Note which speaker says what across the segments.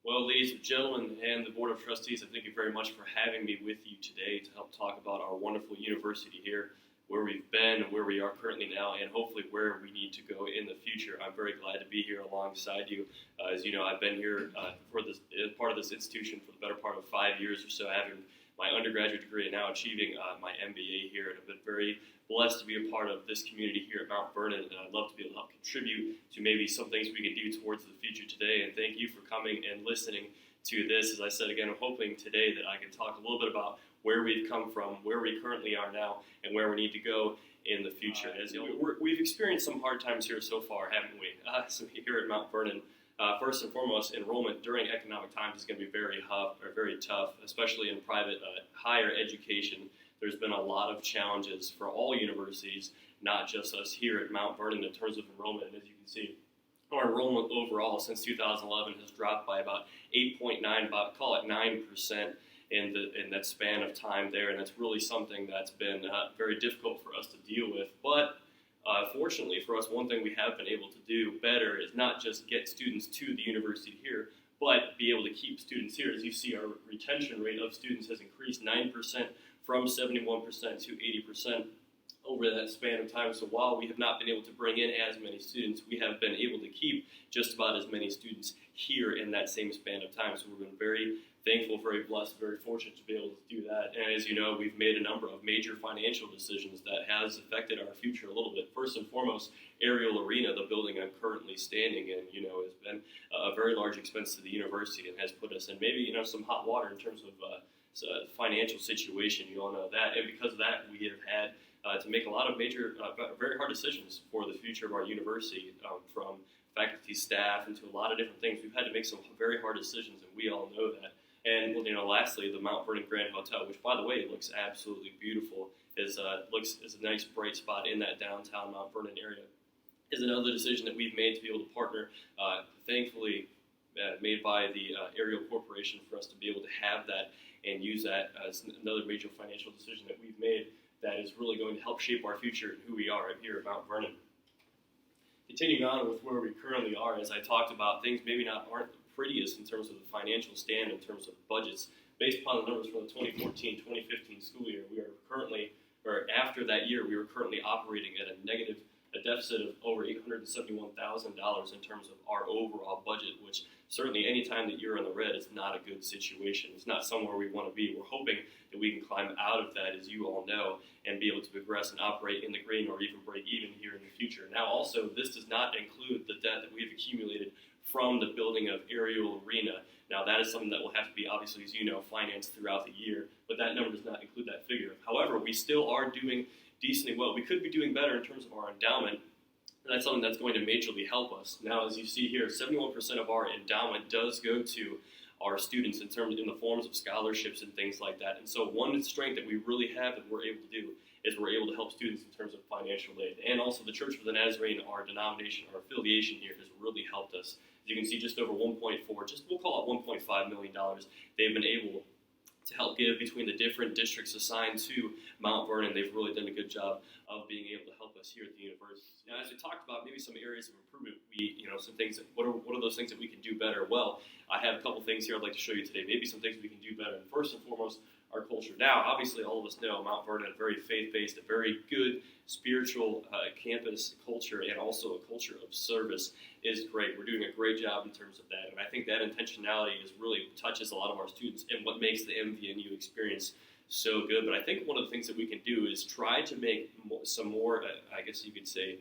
Speaker 1: Well, ladies and gentlemen, and the Board of Trustees, I thank you very much for having me with you today to help talk about our wonderful university here, where we've been, where we are currently now, and hopefully where we need to go in the future. I'm very glad to be here alongside you. As you know, I've been here for this part of this institution for the better part of 5 years or so, having my undergraduate degree and now achieving my MBA here. And I've been very blessed to be a part of this community here at Mount Vernon, and I'd love to be able to help contribute to maybe some things we can do towards the future today. And thank you for coming and listening to this. As I said again, I'm hoping today that I can talk a little bit about where we've come from, where we currently are now, and where we need to go in the future. As you know, we've experienced some hard times here so far, haven't we? So here at Mount Vernon, first and foremost, enrollment during economic times is going to be very tough, especially in private higher education. There's been a lot of challenges for all universities, not just us here at Mount Vernon in terms of enrollment. And as you can see, our enrollment overall since 2011 has dropped by about 8.9, about call it 9% in that span of time there, and it's really something that's been very difficult for us to deal with. But fortunately for us, one thing we have been able to do better is not just get students to the university here, but be able to keep students here. As you see, our retention rate of students has increased 9% from 71% to 80% over that span of time. So while we have not been able to bring in as many students, we have been able to keep just about as many students here in that same span of time. So we've been very thankful, very blessed, very fortunate to be able to do that. And as you know, we've made a number of major financial decisions that has affected our future a little bit. First and foremost, Ariel Arena, the building I'm currently standing in, has been a very large expense to the university and has put us in maybe, some hot water in terms of financial situation. You all know that. And because of that, we have had to make a lot of major, very hard decisions for the future of our university, from faculty, staff, and to a lot of different things. We've had to make some very hard decisions, and we all know that. And lastly, the Mount Vernon Grand Hotel, which, by the way, looks absolutely beautiful, is a nice bright spot in that downtown Mount Vernon area, is another decision that we've made to be able to partner, thankfully made by the Ariel Corporation, for us to be able to have that and use that as another major financial decision that we've made that is really going to help shape our future and who we are here at Mount Vernon. Continuing on with where we currently are, as I talked about, things maybe aren't the prettiest in terms of the financial stand, in terms of budgets. Based upon the numbers from the 2014-2015 school year, after that year, we were currently operating at a deficit of over $871,000 in terms of our overall budget, which certainly any time that you're in the red is not a good situation. It's not somewhere we want to be. We're hoping that we can climb out of that, as you all know, and be able to progress and operate in the green or even break even here in the future. Now, also, this does not include the debt that we've accumulated from the building of Ariel Arena. Now, that is something that will have to be, obviously, as you know, financed throughout the year, but that number does not include that figure. However, we still are doing decently well. We could be doing better in terms of our endowment, and that's something that's going to majorly help us. Now, as you see here, 71% of our endowment does go to our students in the forms of scholarships and things like that. And so one strength that we really have that we're able to do is we're able to help students in terms of financial aid. And also the Church of the Nazarene, our denomination, our affiliation here, has really helped us. As you can see, just over we'll call it $1.5 million, they've been able to help give between the different districts assigned to Mount Vernon. They've really done a good job of being able to help us here at the university. Now, as we talked about maybe some areas of improvement, some things, what are those things that we can do better? Well, I have a couple things here I'd like to show you today, maybe some things we can do better. And first and foremost, our culture. Now, obviously, all of us know Mount Vernon, a very faith-based, a very good spiritual campus culture, and also a culture of service is great. We're doing a great job in terms of that, and I think that intentionality really touches a lot of our students and what makes the MVNU experience so good. But I think one of the things that we can do is try to make some more, I guess you could say,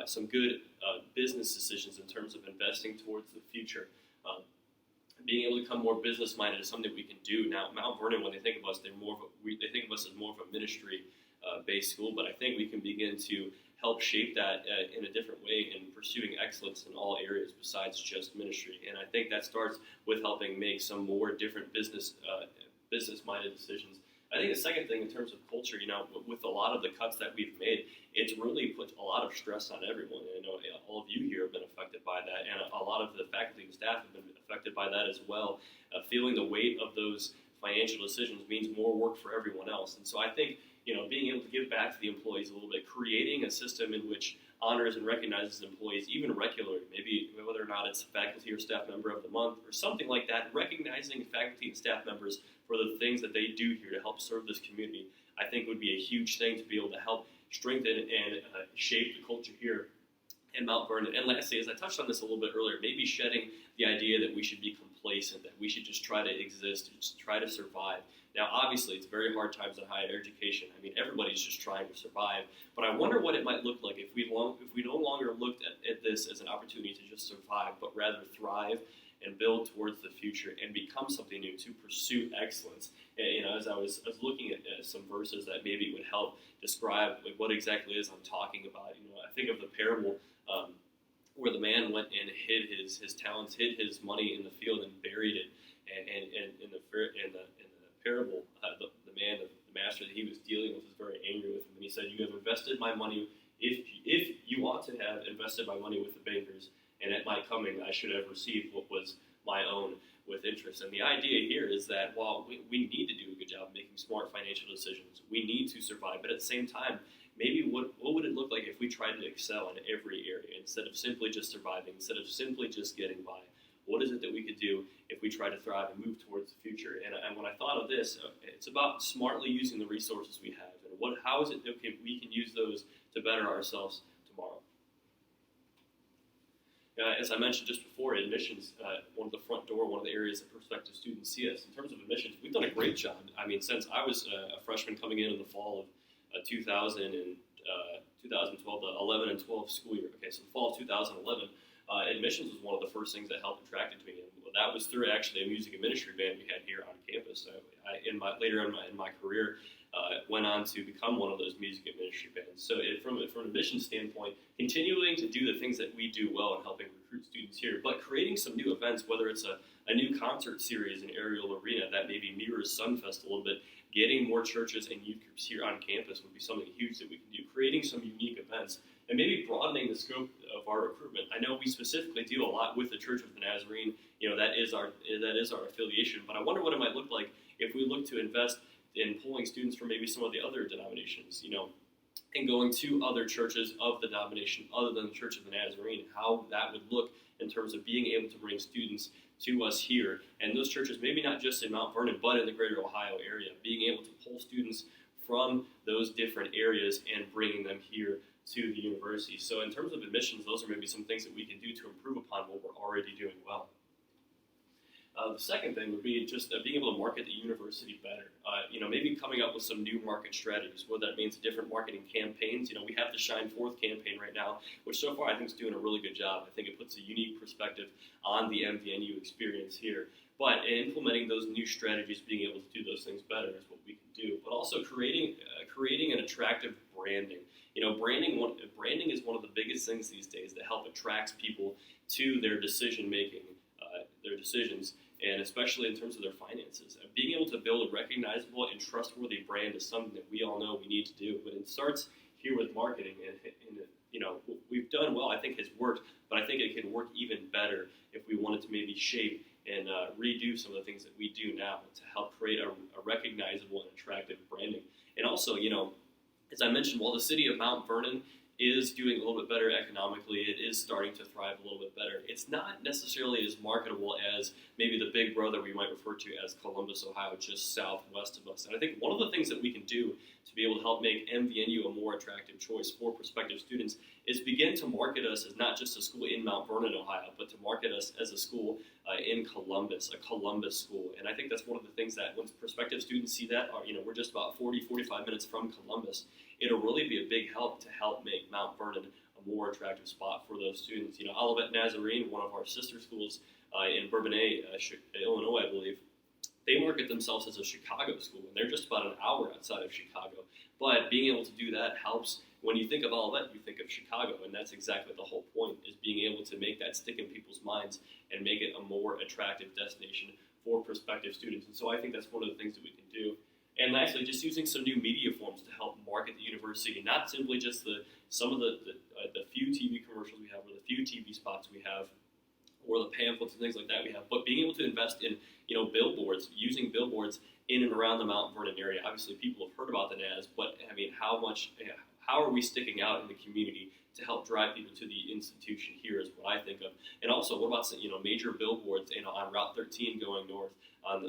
Speaker 1: some good business decisions in terms of investing towards the future. Being able to become more business-minded is something we can do. Now, Mount Vernon, when they think of us, they think of us as more of a ministry-based school, but I think we can begin to help shape that in a different way in pursuing excellence in all areas besides just ministry. And I think that starts with helping make some more different business-minded decisions. I think the second thing in terms of culture, with a lot of the cuts that we've made, it's really put a lot of stress on everyone. And I know all of you here have been affected by that, and a lot of the faculty and staff have been affected by that as well. Feeling the weight of those financial decisions means more work for everyone else. And so I think, being able to give back to the employees a little bit, creating a system in which honors and recognizes employees, even regularly, maybe whether or not it's faculty or staff member of the month or something like that, recognizing faculty and staff members for the things that they do here to help serve this community, I think would be a huge thing to be able to help strengthen and shape the culture here in Mount Vernon. And lastly, as I touched on this a little bit earlier, maybe shedding the idea that we should be complacent, that we should just try to exist, just try to survive. Now, obviously, it's very hard times in higher education. I mean, everybody's just trying to survive. But I wonder what it might look like if we no longer looked at this as an opportunity to just survive, but rather thrive and build towards the future and become something new, to pursue excellence. And, as I was looking at some verses that maybe would help describe what exactly it is I'm talking about. I think of the parable where the man went and hid his talents, hid his money in the field and buried it. And in the parable, the master that he was dealing with was very angry with him, and he said, "You have invested my money. If you ought to have invested my money with the bankers, and at my coming I should have received what was my own with interest." And the idea here is that while we need to do a good job making smart financial decisions, we need to survive, but at the same time, maybe what would it look like if we tried to excel in every area instead of simply just surviving, instead of simply just getting by? What is it that we could do if we try to thrive and move towards the future? And when I thought of this, it's about smartly using the resources we have, and how is it that we can use those to better ourselves tomorrow? As I mentioned just before, admissions, one of the front door, one of the areas that prospective students see us. In terms of admissions, we've done a great job. I mean, since I was a freshman coming in the fall of 2012, the 11 and 12 school year. Okay, so the fall of 2011, admissions was one of the first things that helped attracted me. And that was through actually a music and ministry band we had here on campus. Later in my career, went on to become one of those music and ministry bands. So from an admissions standpoint, continuing to do the things that we do well and helping recruit students here, but creating some new events, whether it's a new concert series in Ariel Arena that maybe mirrors Sunfest a little bit, getting more churches and youth groups here on campus would be something huge that we can do, creating some unique events, and maybe broadening the scope of our recruitment. I know we specifically deal a lot with the Church of the Nazarene. That is our affiliation, but I wonder what it might look like if we look to invest in pulling students from maybe some of the other denominations, and going to other churches of the denomination other than the Church of the Nazarene, how that would look in terms of being able to bring students to us here. And those churches, maybe not just in Mount Vernon, but in the greater Ohio area, being able to pull students from those different areas and bringing them here to the university. So in terms of admissions, those are maybe some things that we can do to improve upon what we're already doing well. The second thing would be just being able to market the university better. Maybe coming up with some new market strategies, whether that means different marketing campaigns. We have the Shine Forth campaign right now, which so far I think is doing a really good job. I think it puts a unique perspective on the MVNU experience here. But implementing those new strategies, being able to do those things better is what we can do. But also creating an attractive branding. Branding is one of the biggest things these days that help attract people to their decision making, their decisions, and especially in terms of their finances. Being able to build a recognizable and trustworthy brand is something that we all know we need to do. But it starts here with marketing, and we've done well. I think it's worked, but I think it can work even better if we wanted to maybe shape and redo some of the things that we do now to help create a recognizable and attractive branding. And also, as I mentioned, while the city of Mount Vernon is doing a little bit better economically, it is starting to thrive a little bit better. It's not necessarily as marketable as maybe the big brother we might refer to as Columbus, Ohio, just southwest of us. And I think one of the things that we can do to be able to help make MVNU a more attractive choice for prospective students is begin to market us as not just a school in Mount Vernon, Ohio, but to market us as a school in Columbus, a Columbus school. And I think that's one of the things that when prospective students see that, we're just about 45 minutes from Columbus, it'll really be a big help to help make Mount Vernon a more attractive spot for those students. Olivet Nazarene, one of our sister schools in Bourbonnais, Illinois, I believe, they market themselves as a Chicago school, and they're just about an hour outside of Chicago. But being able to do that helps. When you think of Olivet, you think of Chicago, and that's exactly the whole point, is being able to make that stick in people's minds and make it a more attractive destination for prospective students. And so I think that's one of the things that we can do. And lastly, just using some new media forms to help market the university, not simply just some of the few TV commercials we have, or the few TV spots we have, or the pamphlets and things like that we have, but being able to invest in billboards, using billboards in and around the Mount Vernon area. Obviously, people have heard about the NAS, but how are we sticking out in the community to help drive people to the institution here is what I think of. And also, what about major billboards on Route 13 going north, on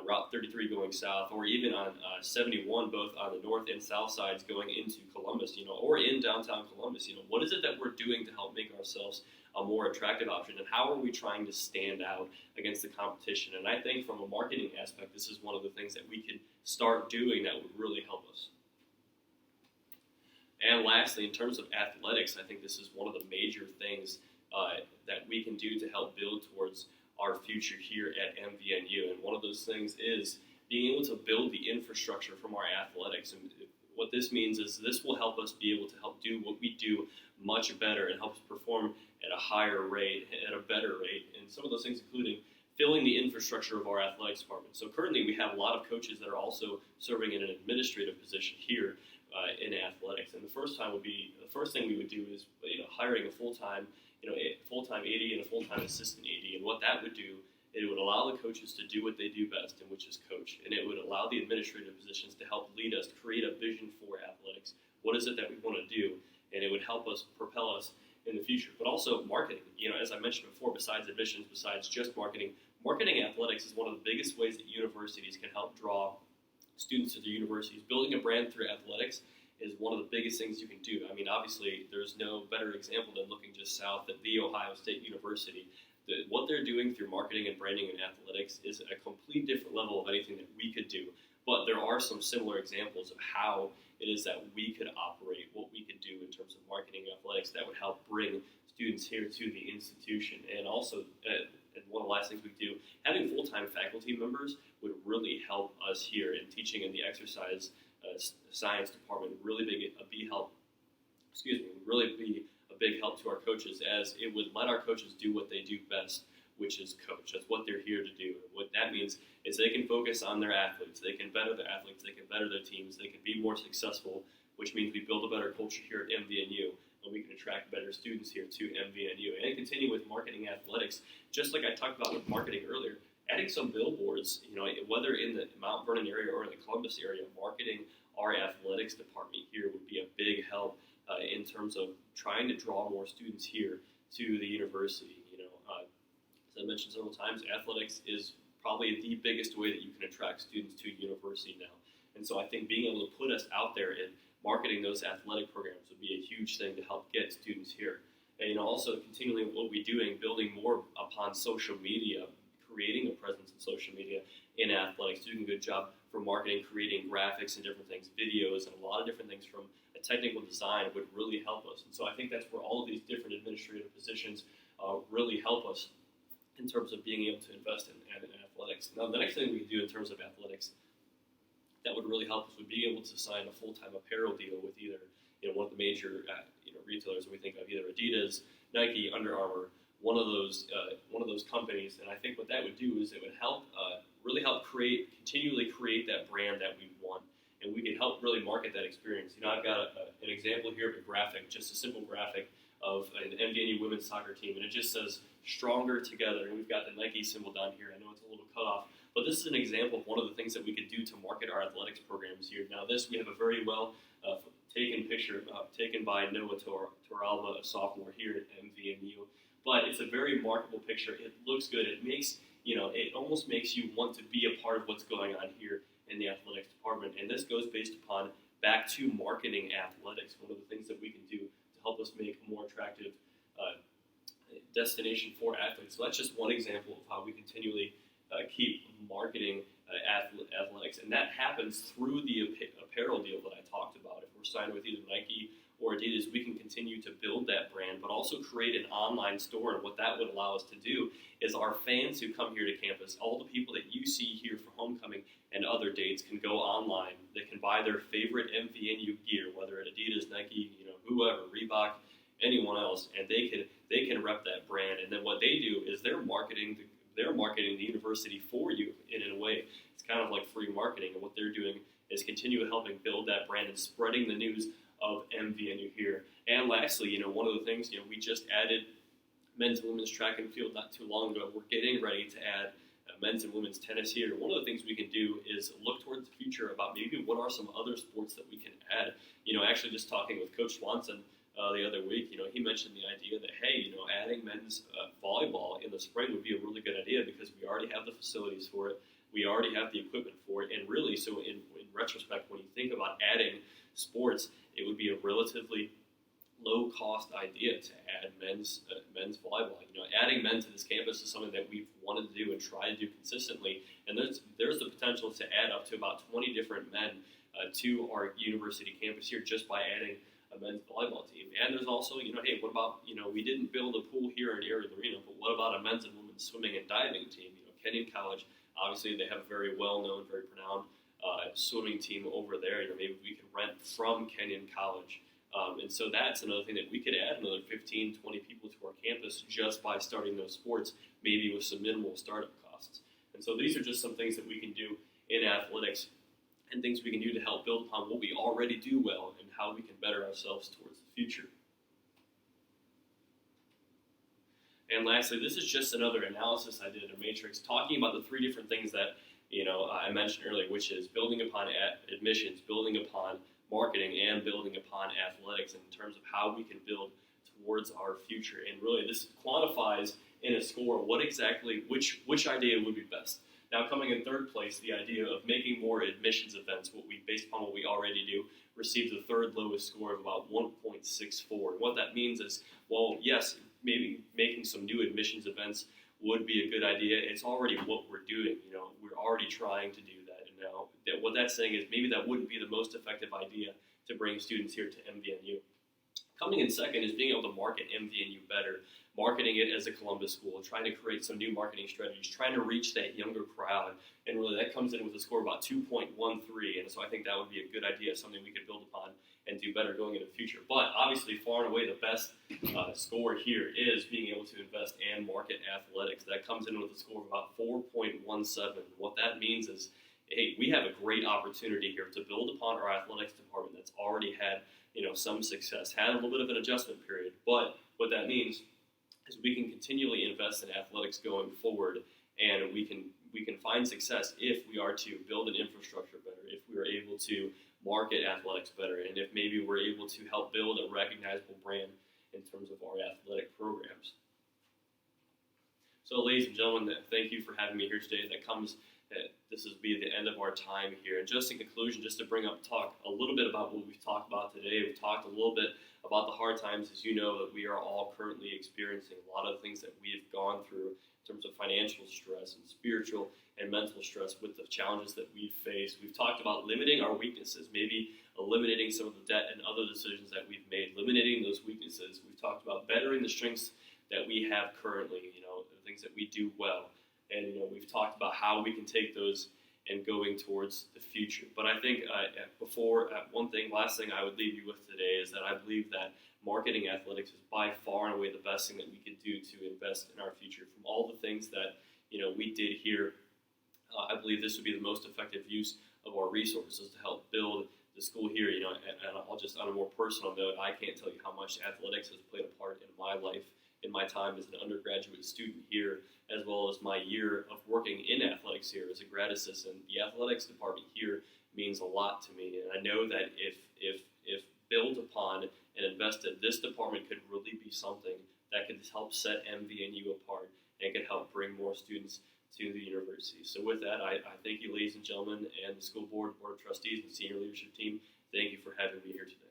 Speaker 1: Route 33 going south, or even on 71, both on the north and south sides going into Columbus, or in downtown Columbus. What is it that we're doing to help make ourselves a more attractive option, and how are we trying to stand out against the competition? And I think from a marketing aspect, this is one of the things that we can start doing that would really help us. And lastly, in terms of athletics, I think this is one of the major things that we can do to help build towards our future here at MVNU. And one of those things is being able to build the infrastructure from our athletics. And what this means is this will help us be able to help do what we do much better and help us perform at a higher rate, at a better rate. And some of those things including filling the infrastructure of our athletics department. So currently we have a lot of coaches that are also serving in an administrative position here in athletics. And the first thing we would do is hiring a full-time AD and a full-time assistant AD. And what that would do, it would allow the coaches to do what they do best, and which is coach. And it would allow the administrative positions to help lead us, create a vision for athletics. What is it that we want to do? And it would help us propel us in the future. But also marketing. As I mentioned before, besides admissions, besides just marketing athletics is one of the biggest ways that universities can help draw students to their universities. Building a brand through athletics is one of the biggest things you can do. I mean, obviously, there's no better example than looking just south at The Ohio State University. What they're doing through marketing and branding and athletics is a complete different level of anything that we could do. But there are some similar examples of how it is that we could operate, what we could do in terms of marketing and athletics that would help bring students here to the institution. And also, and one of the last things we do, having full-time faculty members would really help us here in teaching in the exercise science department. Really be a big help to our coaches, as it would let our coaches do what they do best, which is coach. That's what they're here to do. And what that means is they can focus on their athletes. They can better their athletes. They can better their teams. They can be more successful, which means we build a better culture here at MVNU, and we can attract better students here to MVNU. And continue with marketing athletics, just like I talked about with marketing earlier, adding some billboards, whether in the Mount Vernon area or in the Columbus area, marketing our athletics department here would be a big help in terms of trying to draw more students here to the university. As I mentioned several times, athletics is probably the biggest way that you can attract students to university now. And so I think being able to put us out there and marketing those athletic programs would be a huge thing to help get students here. And also continuing what we're doing, building more upon social media, creating a presence in social media in athletics, doing a good job for marketing, creating graphics and different things, videos, and a lot of different things from a technical design would really help us. And so I think that's where all of these different administrative positions really help us in terms of being able to invest in athletics. Now, the next thing we do in terms of athletics that would really help us would be able to sign a full-time apparel deal with either one of the major retailers. We think of either Adidas, Nike, Under Armour, one of those companies. And I think what that would do is it would help really help continually create that brand that we want, and we can help really market that experience. I've got an example here of a graphic, just a simple graphic of an MVNU women's soccer team, and it just says "Stronger Together," and we've got the Nike symbol down here. I know it's a little cut off, but this is an example of one of the things that we could do to market our athletics programs here. Now, we have a very well taken picture taken by Noah Toralba, a sophomore here at MVNU, but it's a very marketable picture. It looks good. It makes it almost makes you want to be a part of what's going on here in the athletics department, and this goes based upon back to marketing athletics. One of the things that we can do to help us make a more attractive destination for athletes. So that's just one example of how we continually keep marketing athletics, and that happens through the apparel deal that I talked about. If we're signed with either Nike or Adidas, we can continue to build that brand, but also create an online store. And what that would allow us to do is our fans who come here to campus, all the people that you see here for homecoming and other dates, can go online. They can buy their favorite MVNU gear, whether at Adidas, Nike, whoever, Reebok, anyone else, and they can rep that brand. And then what they do is they're marketing the university for you in a way. It's kind of like free marketing, and what they're doing is continue helping build that brand and spreading the news of MVNU here. And lastly, one of the things, we just added men's and women's track and field not too long ago. We're getting ready to add men's and women's tennis here. One of the things we can do is look towards the future about maybe what are some other sports that we can add. Actually just talking with Coach Swanson the other week, he mentioned the idea that, hey, adding men's volleyball in the spring would be a really good idea because we already have the facilities for it. We already have the equipment for it. And really, so in retrospect, when you think about adding sports, it would be a relatively low-cost idea to add men's volleyball. Adding men to this campus is something that we've wanted to do and try to do consistently. And there's the potential to add up to about 20 different men to our university campus here just by adding a men's volleyball team. And there's also, hey, what about, we didn't build a pool here in Erie Arena, but what about a men's and women's swimming and diving team? Kenyon College, obviously they have a very well-known, very renowned swimming team over there. Maybe we could rent from Kenyon College. And so that's another thing that we could add another 15, 20 people to our campus just by starting those sports, maybe with some minimal startup costs. And so these are just some things that we can do in athletics and things we can do to help build upon what we already do well and how we can better ourselves towards the future. And lastly, this is just another analysis I did in a matrix talking about the three different things that I mentioned earlier, which is building upon admissions, building upon marketing, and building upon athletics in terms of how we can build towards our future. And really, this quantifies in a score which idea would be best. Now, coming in third place, the idea of making more admissions events, based upon what we already do, received the third lowest score of about 1.64. And what that means is, well, yes, maybe making some new admissions events would be a good idea. It's already what we're doing. We're already trying to do that. And now, what that's saying is maybe that wouldn't be the most effective idea to bring students here to MVNU. Coming in second is being able to market MVNU better, marketing it as a Columbus school, trying to create some new marketing strategies, trying to reach that younger crowd. And really that comes in with a score of about 2.13. And so I think that would be a good idea, something we could build upon and do better going into the future. But obviously, far and away, the best score here is being able to invest and market athletics. That comes in with a score of about 4.17. What that means is, hey, we have a great opportunity here to build upon our athletics department that's already had some success, had a little bit of an adjustment period. But what that means is we can continually invest in athletics going forward, and we can find success if we are to build an infrastructure better, if we are able to market athletics better, and if maybe we're able to help build a recognizable brand in terms of our athletic programs. So, ladies and gentlemen, thank you for having me here today. This will be the end of our time here. And just in conclusion, just to talk a little bit about what we've talked about today. We've talked a little bit about the hard times, as you know, that we are all currently experiencing. A lot of the things that we've gone through in terms of financial stress and spiritual and mental stress with the challenges that we've faced. We've talked about limiting our weaknesses, maybe eliminating some of the debt and other decisions that we've made, eliminating those weaknesses. We've talked about bettering the strengths that we have currently, the things that we do well. And, we've talked about how we can take those and going towards the future. But I think last thing I would leave you with today is that I believe that marketing athletics is by far and away the best thing that we could do to invest in our future. From all the things that, we did here, I believe this would be the most effective use of our resources to help build the school here. And I'll just, on a more personal note, I can't tell you how much athletics has played a part in my life, in my time as an undergraduate student here, as well as my year of working in athletics here as a grad assistant. The athletics department here means a lot to me, and I know that if built upon and invested, this department could really be something that could help set MVNU apart and could help bring more students to the university. So with that, I thank you, ladies and gentlemen, and the school board, board of trustees, and senior leadership team. Thank you for having me here today.